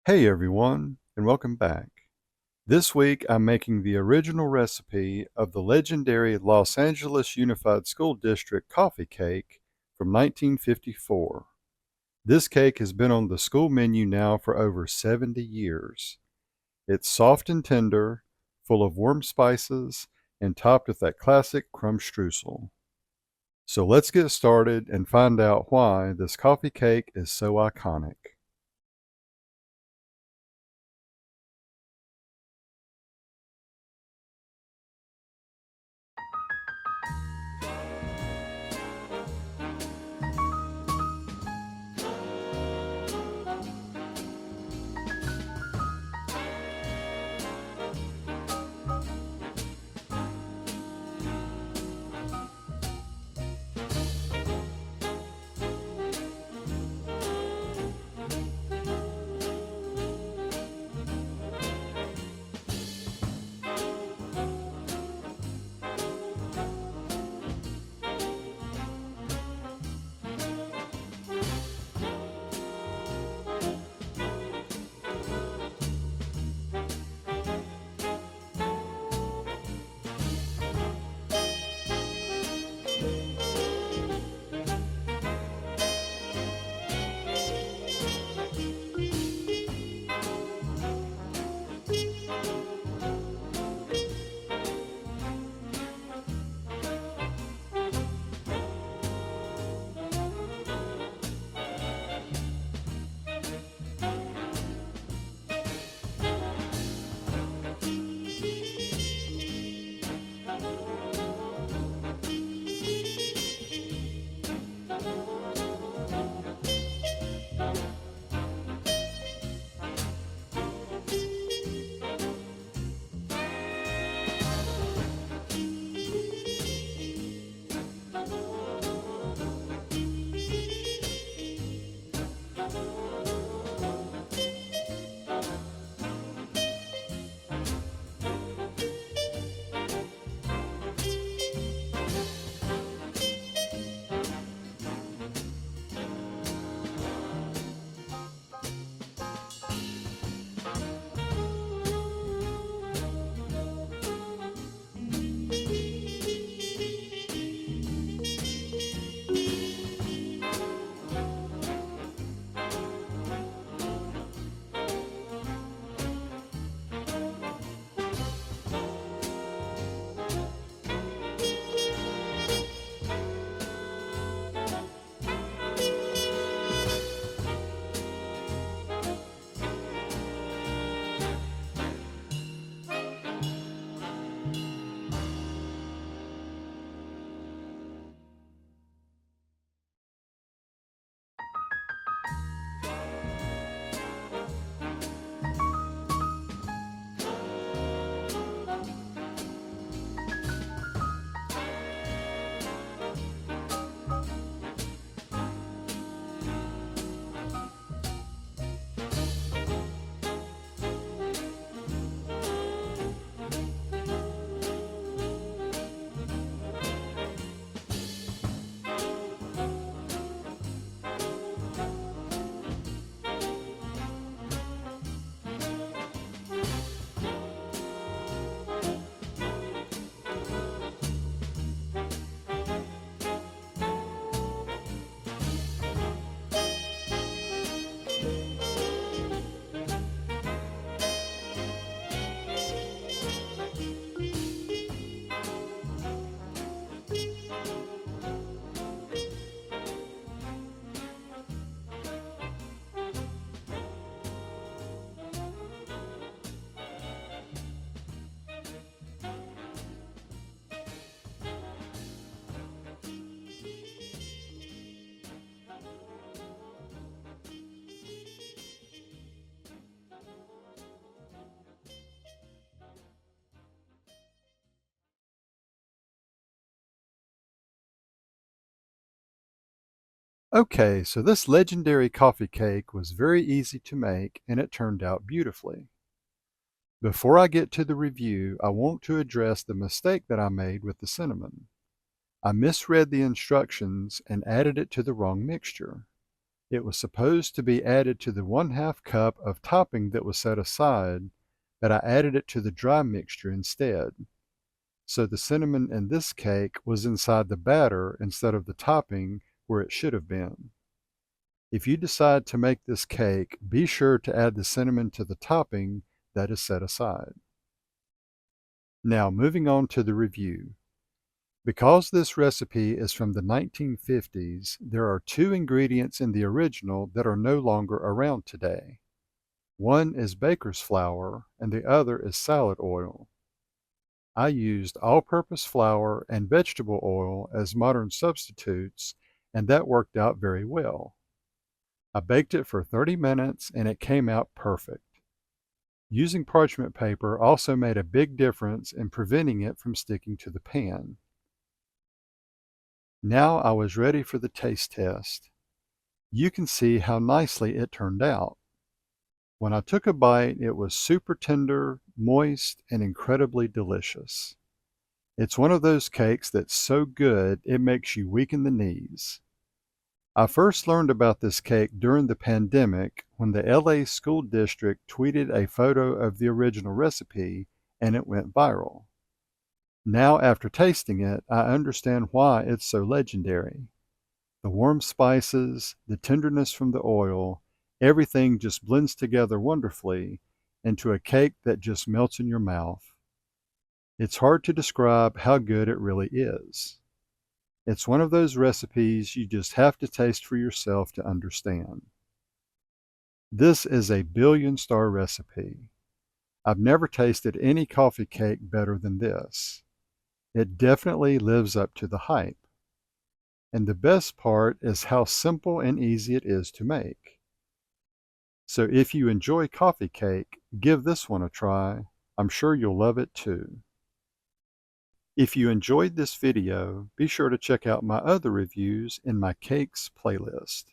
Hey everyone, and welcome back. This week I'm making the original recipe of the legendary Los Angeles Unified School District coffee cake from 1954. This cake has been on the school menu now for over 70 years. It's soft and tender, full of warm spices, and topped with that classic crumb streusel. So let's get started and find out why this coffee cake is so iconic. Okay, so this legendary coffee cake was very easy to make and it turned out beautifully. Before I get to the review, I want to address the mistake that I made with the cinnamon. I misread the instructions and added it to the wrong mixture. It was supposed to be added to the 1/2 cup of topping that was set aside, but I added it to the dry mixture instead. So the cinnamon in this cake was inside the batter instead of the topping where it should have been. If you decide to make this cake, be sure to add the cinnamon to the topping that is set aside. Now moving on to the review. Because this recipe is from the 1950s, there are 2 ingredients in the original that are no longer around today. One is baker's flour and the other is salad oil. I used all-purpose flour and vegetable oil as modern substitutes, and that worked out very well. I baked it for 30 minutes and it came out perfect. Using parchment paper also made a big difference in preventing it from sticking to the pan. Now I was ready for the taste test. You can see how nicely it turned out. When I took a bite, it was super tender, moist, and incredibly delicious. It's one of those cakes that's so good it makes you weak in the knees. I first learned about this cake during the pandemic when the LA school district tweeted a photo of the original recipe and it went viral. Now, after tasting it, I understand why it's so legendary. The warm spices, the tenderness from the oil, everything just blends together wonderfully into a cake that just melts in your mouth. It's hard to describe how good it really is. It's one of those recipes you just have to taste for yourself to understand. This is a billion-star recipe. I've never tasted any coffee cake better than this. It definitely lives up to the hype. And the best part is how simple and easy it is to make. So if you enjoy coffee cake, give this one a try. I'm sure you'll love it too. If you enjoyed this video, be sure to check out my other reviews in my cakes playlist.